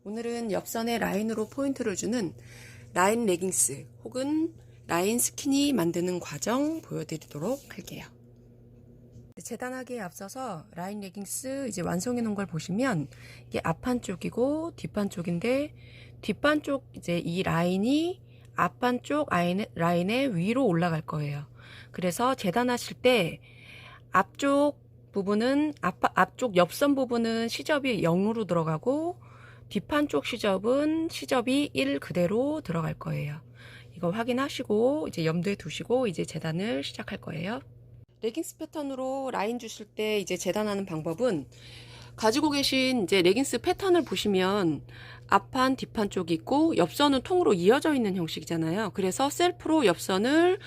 오늘은 옆선에 라인으로 포인트를 주는 라인 레깅스 혹은 라인 스키니 만드는 과정 보여드리도록 할게요. 재단하기에 앞서서 라인 레깅스 이제 완성해 놓은 걸 보시면 이게 앞판 쪽이고 뒷판 쪽인데 뒷판 쪽 이제 이 라인이 앞판 쪽 라인의 위로 올라갈 거예요. 그래서 재단하실 때 앞쪽 부분은 앞쪽 옆선 부분은 시접이 0으로 들어가고 뒷판 쪽 시접이 1 그대로 들어갈 거예요. 이거 확인하시고 이제 염두에 두시고 이제 재단을 시작할 거예요. 레깅스 패턴으로 라인 주실 때 이제 재단하는 방법은 가지고 계신 이제 레깅스 패턴을 보시면 앞판, 뒷판 쪽이 있고 옆선은 통으로 이어져 있는 형식이잖아요. 그래서 셀프로 옆선을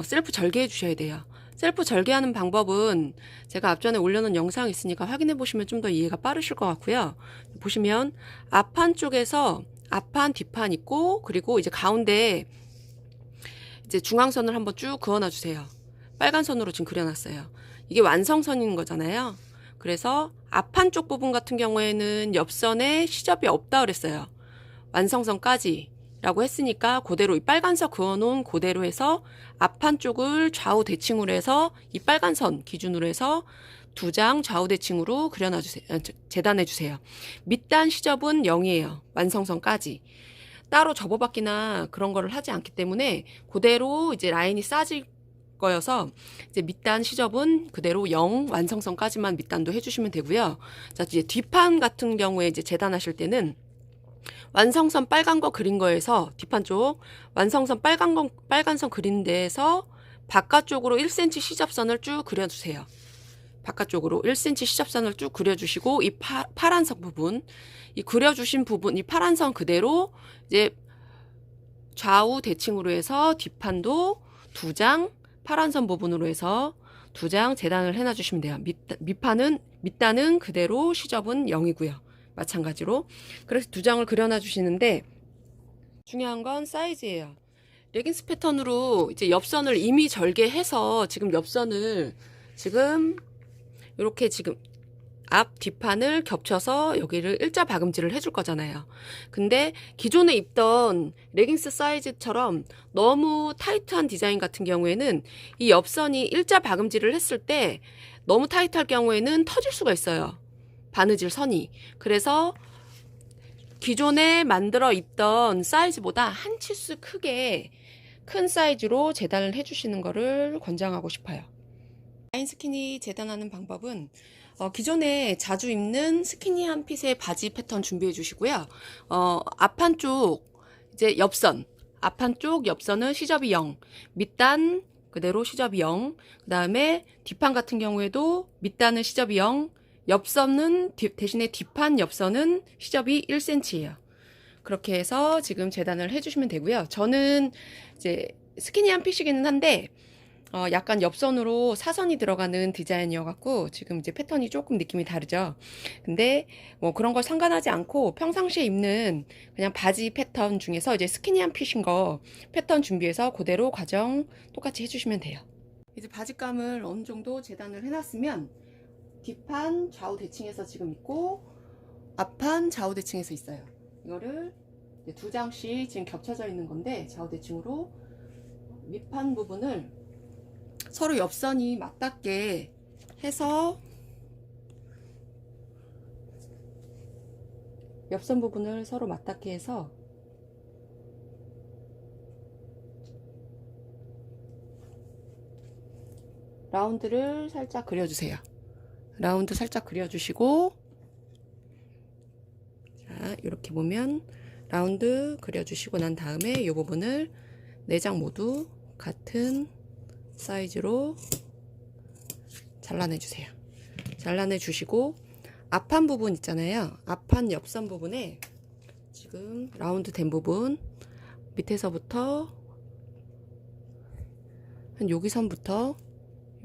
셀프 절개해 주셔야 돼요. 셀프 절개하는 방법은 제가 앞전에 올려놓은 영상이 있으니까 확인해 보시면 좀 더 이해가 빠르실 것 같고요. 보시면 앞판 쪽에서 앞판, 뒷판 있고 그리고 이제 가운데 이제 중앙선을 한번 쭉 그어놔 주세요. 빨간 선으로 지금 그려놨어요. 이게 완성선인 거잖아요. 그래서 앞판 쪽 부분 같은 경우에는 옆선에 시접이 없다 그랬어요. 완성선까지 라고 했으니까 그대로 이 빨간 선 그어놓은 그대로 해서 앞판 쪽을 좌우 대칭으로 해서 이 빨간 선 기준으로 해서 2장 좌우 대칭으로 그려놔주세요. 재단해 주세요. 밑단 시접은 0이에요. 완성선까지. 따로 접어받기나 그런 거를 하지 않기 때문에 그대로 이제 라인이 싸질 거여서 이제 밑단 시접은 그대로 0 완성선까지만 밑단도 해주시면 되고요. 자, 이제 뒷판 같은 경우에 이제 재단하실 때는 완성선 빨간 거 그린 거에서 뒷판 쪽 완성선 빨간 선 그린 데에서 바깥쪽으로 1cm 시접선을 쭉 그려주세요. 바깥쪽으로 1cm 시접선을 쭉 그려주시고 이 파란 선 부분, 이 그려주신 부분, 이 파란 선 그대로 이제 좌우 대칭으로 해서 뒷판도 2장 파란 선 부분으로 해서 2장 재단을 해놔 주시면 돼요. 밑단은 그대로 시접은 0이고요. 마찬가지로 그래서 2장을 그려놔 주시는데 중요한 건 사이즈예요. 레깅스 패턴으로 이제 옆선을 이미 절개해서 지금 옆선을 지금 이렇게 지금 앞 뒷판을 겹쳐서 여기를 일자 박음질을 해줄 거잖아요. 근데 기존에 입던 레깅스 사이즈처럼 너무 타이트한 디자인 같은 경우에는 이 옆선이 일자 박음질을 했을 때 너무 타이트할 경우에는 터질 수가 있어요. 바느질 선이. 그래서 기존에 만들어 있던 사이즈보다 한 치수 크게 큰 사이즈로 재단을 해주시는 것을 권장하고 싶어요. 라인 스키니 재단하는 방법은 기존에 자주 입는 스키니한 핏의 바지 패턴 준비해 주시고요. 앞판 쪽 이제 옆선, 앞판 쪽 옆선은 시접이 0, 밑단 그대로 시접이 0, 그 다음에 뒷판 같은 경우에도 밑단은 시접이 0, 옆선은 대신에 뒷판 옆선은 시접이 1cm예요. 그렇게 해서 지금 재단을 해주시면 되고요. 저는 이제 스키니한 핏이기는 한데 약간 옆선으로 사선이 들어가는 디자인이어갖고 지금 이제 패턴이 조금 느낌이 다르죠. 근데 뭐 그런 거 상관하지 않고 평상시에 입는 그냥 바지 패턴 중에서 이제 스키니한 핏인 거 패턴 준비해서 그대로 과정 똑같이 해주시면 돼요. 이제 바지감을 어느 정도 재단을 해놨으면 뒷판 좌우 대칭해서 지금 있고 앞판 좌우 대칭해서 있어요. 이거를 2장씩 지금 겹쳐져 있는 건데 좌우 대칭으로 밑판 부분을 서로 옆선이 맞닿게 해서 옆선 부분을 서로 맞닿게 해서 라운드를 살짝 그려주세요. 라운드 살짝 그려주시고 자 이렇게 보면 라운드 그려주시고 난 다음에 이 부분을 4장 모두 같은 사이즈로 잘라내 주세요. 잘라내 주시고 앞판 부분 있잖아요. 앞판 옆선 부분에 지금 라운드 된 부분 밑에서부터 한 여기 선부터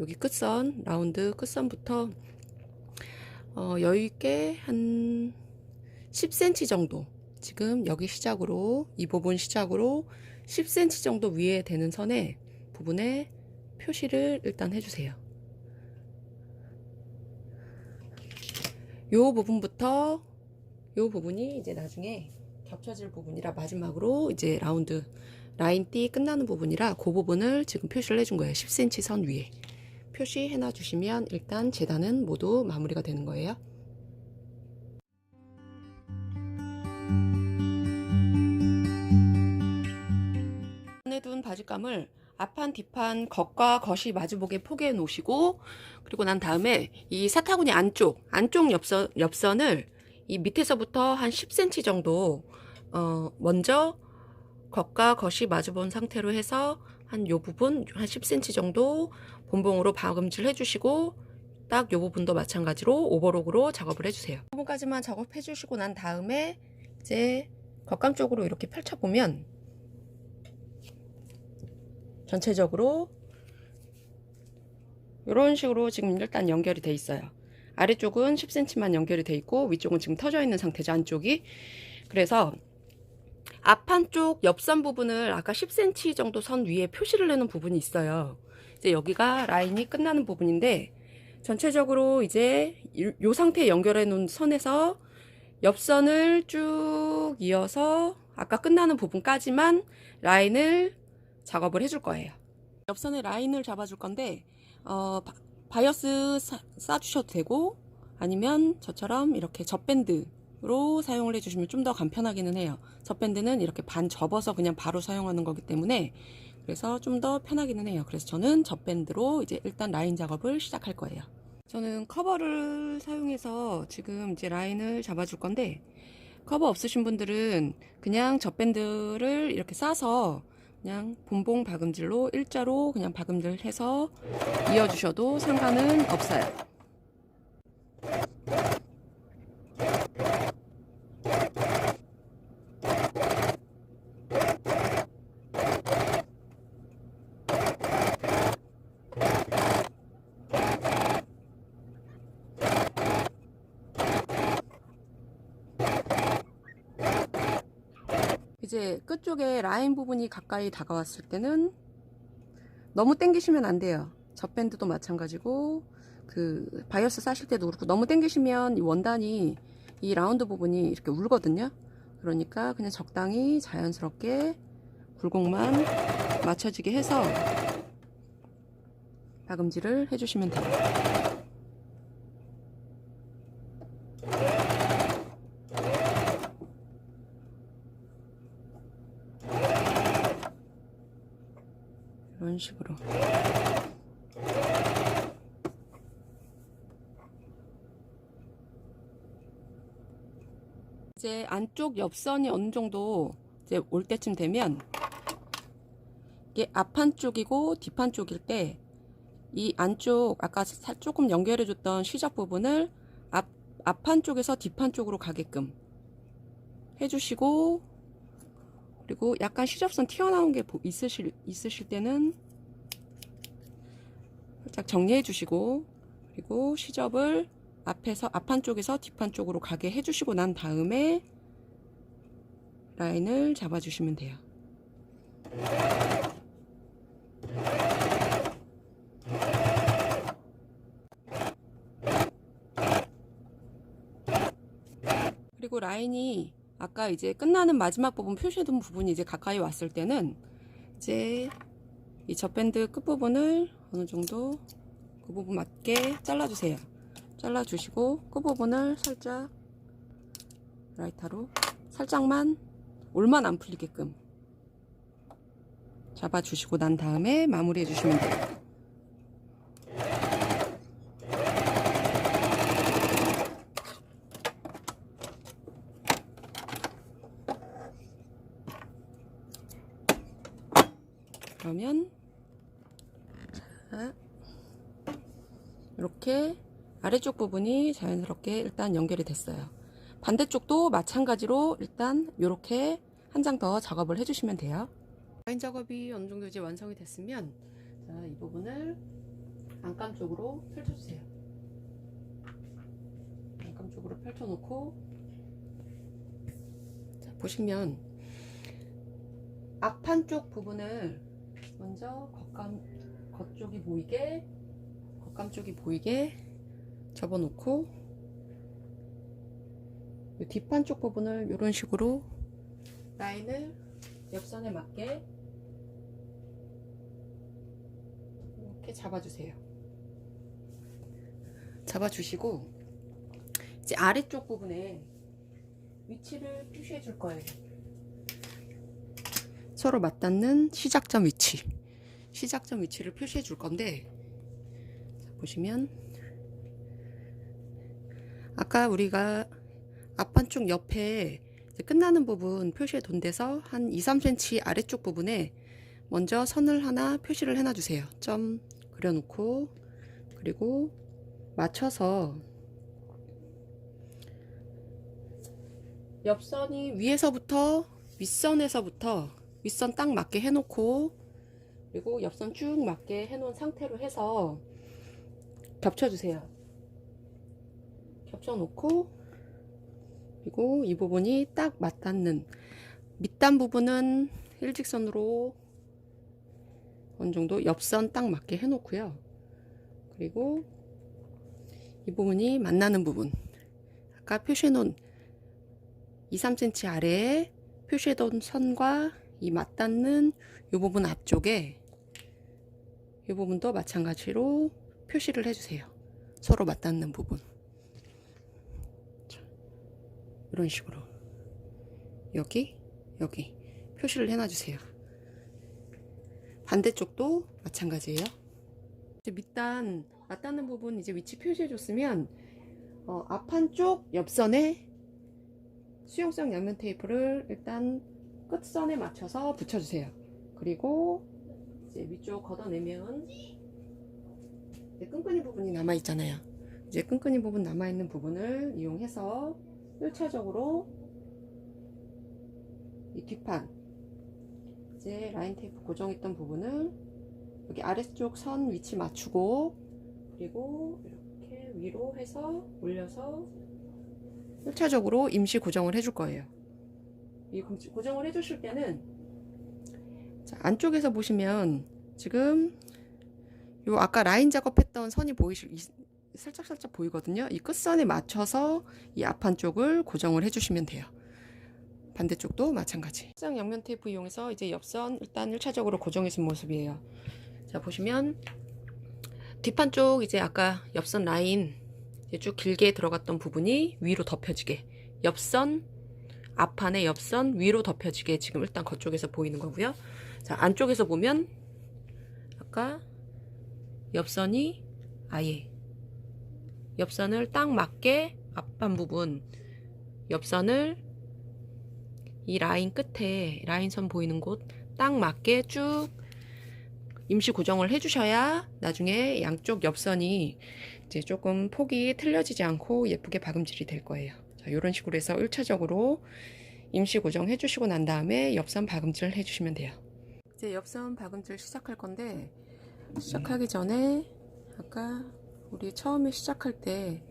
여기 끝선 라운드 끝선부터 여유있게 한 10cm 정도 지금 여기 시작으로 이 부분 시작으로 10cm 정도 위에 되는 선에 부분에 표시를 일단 해주세요. 요 부분부터 이 부분이 이제 나중에 겹쳐질 부분이라 마지막으로 이제 라운드 라인 띠 끝나는 부분이라 그 부분을 지금 표시를 해준 거예요. 10cm 선 위에 표시해 놔 주시면 일단 재단은 모두 마무리가 되는 거예요. 둔 바지감을 앞판 뒷판 겉과 겉이 마주보게 포개해 놓으시고, 그리고 난 다음에 이 사타구니 안쪽 옆선을 이 밑에서부터 한 10cm 정도 먼저 겉과 겉이 마주본 상태로 해서 한 요 부분 한 10cm 정도 본봉으로 박음질 해주시고, 딱 요 부분도 마찬가지로 오버록으로 작업을 해주세요. 이 부분까지만 작업해 주시고 난 다음에 이제 겉감 쪽으로 이렇게 펼쳐보면 전체적으로 이런 식으로 지금 일단 연결이 돼 있어요. 아래쪽은 10cm만 연결이 돼 있고 위쪽은 지금 터져 있는 상태죠, 안쪽이. 그래서 앞판 쪽 옆선 부분을 아까 10cm 정도 선 위에 표시를 해놓은 부분이 있어요. 이제 여기가 라인이 끝나는 부분인데, 전체적으로 이제 이 상태에 연결해 놓은 선에서 옆선을 쭉 이어서 아까 끝나는 부분까지만 라인을 작업을 해줄 거예요. 옆선에 라인을 잡아줄 건데 바이어스 싸주셔도 되고, 아니면 저처럼 이렇게 젖밴드로 사용을 해주시면 좀 더 간편하기는 해요. 젖밴드는 이렇게 반 접어서 그냥 바로 사용하는 거기 때문에 그래서 좀 더 편하기는 해요. 그래서 저는 젖밴드로 이제 일단 라인 작업을 시작할 거예요. 저는 커버를 사용해서 지금 이제 라인을 잡아줄 건데, 커버 없으신 분들은 그냥 젖밴드를 이렇게 싸서 그냥 본봉 박음질로 일자로 그냥 박음질 해서 이어주셔도 상관은 없어요. 이제 끝쪽에 라인 부분이 가까이 다가왔을 때는 너무 당기시면 안 돼요. 젖밴드도 마찬가지고 그 바이어스 싸실 때도 그렇고, 너무 당기시면 이 원단이 이 라운드 부분이 이렇게 울거든요. 그러니까 그냥 적당히 자연스럽게 굴곡만 맞춰지게 해서 박음질을 해주시면 돼요. 이런 식으로. 이제 안쪽 옆선이 어느 정도 이제 올 때쯤 되면, 이게 앞판 쪽이고 뒷판 쪽일 때 이 안쪽 아까 조금 연결해 줬던 시접 부분을 앞판 쪽에서 뒷판 쪽으로 가게끔 해주시고, 그리고 약간 시접선 튀어나온 게 있으실 때는 살짝 정리해 주시고, 그리고 시접을 앞판 쪽에서 뒷판 쪽으로 가게 해주시고 난 다음에 라인을 잡아주시면 돼요. 그리고 라인이 아까 이제 끝나는 마지막 부분 표시해둔 부분이 이제 가까이 왔을 때는 이제 이 젖밴드 끝부분을 어느 정도 그 부분 맞게 잘라주세요. 잘라주시고 끝부분을 살짝 라이터로 살짝만 올만 안 풀리게끔 잡아주시고 난 다음에 마무리해 주시면 돼요. 그러면 자, 이렇게 아래쪽 부분이 자연스럽게 일단 연결이 됐어요. 반대쪽도 마찬가지로 일단 이렇게 한 장 더 작업을 해주시면 돼요. 라인 작업이 어느 정도 이제 완성이 됐으면, 자, 이 부분을 안감 쪽으로 펼쳐주세요. 안감 쪽으로 펼쳐놓고, 자, 보시면 앞판 쪽 부분을 먼저 겉쪽이 보이게, 겉감 쪽이 보이게 접어놓고, 이 뒷판 쪽 부분을 이런 식으로 라인을 옆선에 맞게 이렇게 잡아주세요. 잡아주시고 이제 아래쪽 부분에 위치를 표시해 줄 거예요. 서로 맞닿는 시작점 위치를 표시해 줄 건데, 보시면 아까 우리가 앞판 쪽 옆에 끝나는 부분 표시해 둔 데서 한 2-3cm 아래쪽 부분에 먼저 선을 하나 표시를 해놔 주세요. 점 그려놓고, 그리고 맞춰서 옆선이 위에서부터 윗선 딱 맞게 해놓고, 그리고 옆선 쭉 맞게 해놓은 상태로 해서 겹쳐주세요. 겹쳐놓고, 그리고 이 부분이 딱 맞닿는 밑단 부분은 일직선으로 어느 정도 옆선 딱 맞게 해놓고요. 그리고 이 부분이 만나는 부분, 아까 표시해놓은 2-3cm 아래에 표시해둔 선과 이 맞닿는 이 부분 앞쪽에 이 부분도 마찬가지로 표시를 해주세요. 서로 맞닿는 부분. 이런 식으로 여기 표시를 해놔주세요. 반대쪽도 마찬가지예요. 이제 밑단 맞닿는 부분 이제 위치 표시해줬으면 앞판 쪽 옆선에 수용성 양면 테이프를 일단 끝선에 맞춰서 붙여주세요. 그리고 이제 위쪽 걷어내면 이제 끈끈이 부분이 남아있잖아요. 이제 끈끈이 부분 남아있는 부분을 이용해서 1차적으로 이 뒷판 이제 라인 테이프 고정했던 부분을 여기 아래쪽 선 위치 맞추고, 그리고 이렇게 위로 해서 올려서 1차적으로 임시 고정을 해줄 거예요. 이 고정을 해주실 때는 자, 안쪽에서 보시면 지금 요 아까 라인 작업했던 선이 살짝 보이거든요. 이 끝선에 맞춰서 이 앞판 쪽을 고정을 해주시면 돼요. 반대쪽도 마찬가지. 쌍 양면 테이프 이용해서 이제 옆선 일단 1차적으로 고정해 준 모습이에요. 자, 보시면 뒷판 쪽 이제 아까 옆선 라인 쭉 길게 들어갔던 부분이 위로 덮여지게, 옆선 앞판의 옆선 위로 덮여지게 지금 일단 겉쪽에서 보이는 거고요. 자, 안쪽에서 보면 아까 옆선이 아예 옆선을 딱 맞게 앞판 부분 옆선을 이 라인 끝에 라인선 보이는 곳 딱 맞게 쭉 임시 고정을 해주셔야 나중에 양쪽 옆선이 이제 조금 폭이 틀려지지 않고 예쁘게 박음질이 될 거예요. 자, 이런 식으로 해서 1차적으로 임시 고정 해주시고 난 다음에 옆선 박음질 해주시면 돼요. 이제 옆선 박음질 시작할 건데, 시작하기 전에 아까 우리 처음에 시작할 때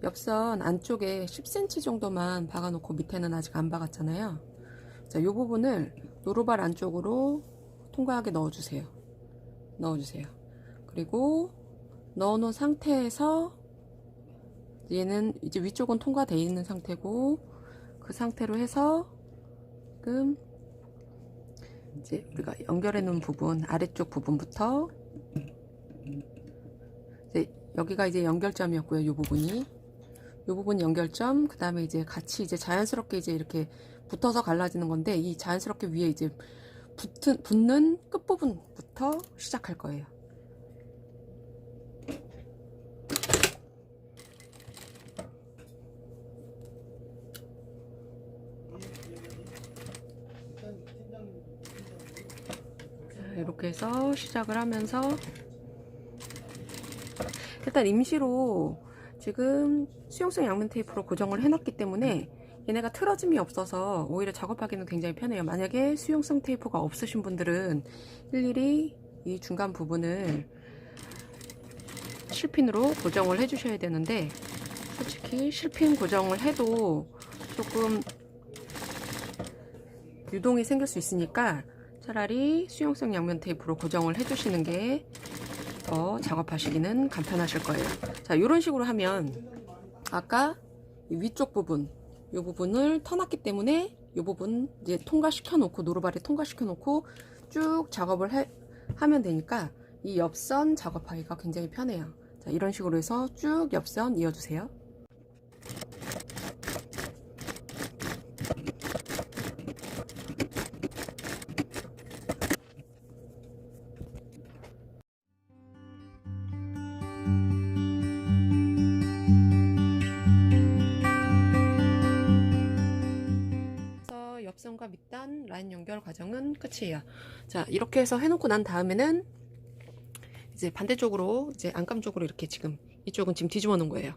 옆선 안쪽에 10cm 정도만 박아놓고 밑에는 아직 안 박았잖아요. 자, 이 부분을 노루발 안쪽으로 통과하게 넣어주세요. 그리고 넣어놓은 상태에서 얘는 이제 위쪽은 통과되어 있는 상태고, 그 상태로 해서 지금 이제 우리가 연결해 놓은 부분 아래쪽 부분부터 이제 여기가 이제 연결점이었고요. 이 부분 연결점, 그 다음에 이제 같이 이제 자연스럽게 이제 이렇게 붙어서 갈라지는 건데, 이 자연스럽게 위에 이제 붙는 끝부분부터 시작할 거예요. 자, 이렇게 해서 시작을 하면서 일단 임시로 지금 수용성 양면 테이프로 고정을 해놨기 때문에 얘네가 틀어짐이 없어서 오히려 작업하기는 굉장히 편해요. 만약에 수용성 테이프가 없으신 분들은 일일이 이 중간 부분을 실핀으로 고정을 해주셔야 되는데, 솔직히 실핀 고정을 해도 조금 유동이 생길 수 있으니까 차라리 수용성 양면 테이프로 고정을 해주시는 게 더 작업하시기는 간편하실 거예요. 자, 이런 식으로 하면 아까 이 위쪽 부분, 이 부분을 터놨기 때문에 이 부분 이제 통과시켜 놓고, 노루발에 통과시켜 놓고 쭉 작업을 하면 되니까 이 옆선 작업하기가 굉장히 편해요. 자, 이런 식으로 해서 쭉 옆선 이어주세요. 옆선과 밑단 라인 연결 과정은 끝이에요. 자, 이렇게 해서 해놓고 난 다음에는 이제 반대쪽으로, 이제 안감 쪽으로 이렇게 지금 이쪽은 지금 뒤집어 놓은 거예요.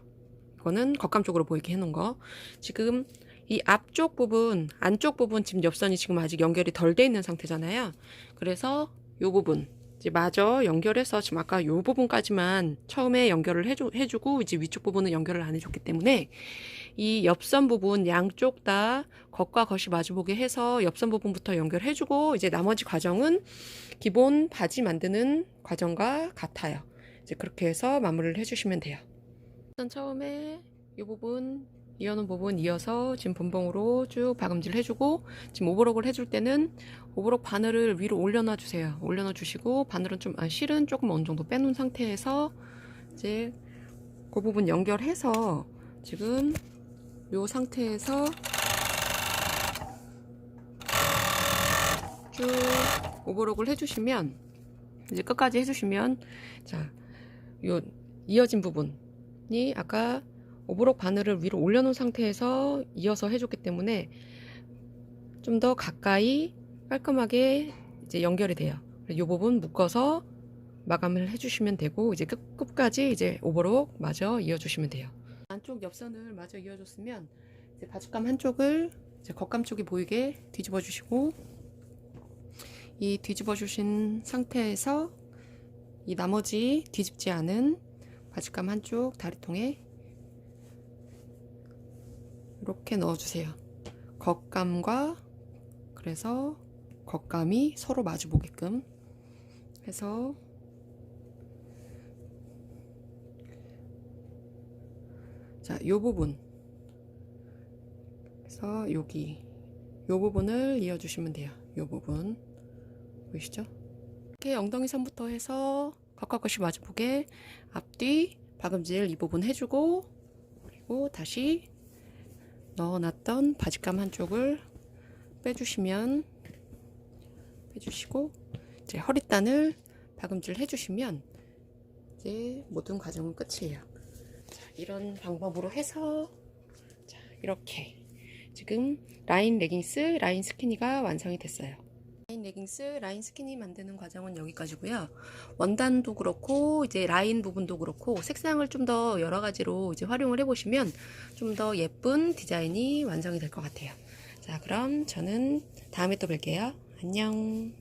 이거는 겉감 쪽으로 보이게 해놓은 거. 지금 이 앞쪽 부분, 안쪽 부분 지금 옆선이 지금 아직 연결이 덜 돼 있는 상태잖아요. 그래서 이 부분 이제 마저 연결해서 지금 아까 이 부분까지만 처음에 연결을 해주고 이제 위쪽 부분은 연결을 안 해줬기 때문에 이 옆선 부분 양쪽 다 겉과 겉이 마주보게 해서 옆선 부분부터 연결해주고 이제 나머지 과정은 기본 바지 만드는 과정과 같아요. 이제 그렇게 해서 마무리를 해주시면 돼요. 우선 처음에 이 부분 이어놓은 부분 이어서 지금 분봉으로 쭉 박음질 해주고, 지금 오버록을 해줄 때는 오버록 바늘을 위로 올려놔 주세요. 올려놔 주시고 바늘은 좀 실은 조금 어느 정도 빼놓은 상태에서 이제 그 부분 연결해서 지금 이 상태에서 쭉 오버록을 해주시면, 이제 끝까지 해주시면, 자, 요 이어진 부분이 아까 오버록 바늘을 위로 올려놓은 상태에서 이어서 해줬기 때문에 좀 더 가까이 깔끔하게 이제 연결이 돼요. 이 부분 묶어서 마감을 해주시면 되고, 이제 끝까지 이제 오버록 마저 이어주시면 돼요. 안쪽 옆선을 마저 이어줬으면 이제 바지감 한쪽을 이제 겉감 쪽이 보이게 뒤집어 주시고, 이 뒤집어 주신 상태에서 이 나머지 뒤집지 않은 바지감 한쪽 다리통에 이렇게 넣어주세요. 겉감과, 그래서 겉감이 서로 마주 보게끔 해서 자, 요 부분, 그래서 여기 요 부분을 이어주시면 돼요. 요 부분 보이시죠? 이렇게 엉덩이 선부터 해서 겉과 겉이 마주보게 앞뒤 박음질 이 부분 해주고, 그리고 다시 넣어놨던 바지감 한쪽을 빼주시고 이제 허리단을 박음질 해주시면 이제 모든 과정은 끝이에요. 자, 이런 방법으로 해서 자, 이렇게 지금 라인 레깅스, 라인 스키니가 완성이 됐어요. 라인 레깅스, 라인 스키니 만드는 과정은 여기까지고요. 원단도 그렇고 이제 라인 부분도 그렇고 색상을 좀 더 여러 가지로 이제 활용을 해보시면 좀 더 예쁜 디자인이 완성이 될 것 같아요. 자, 그럼 저는 다음에 또 뵐게요. 안녕.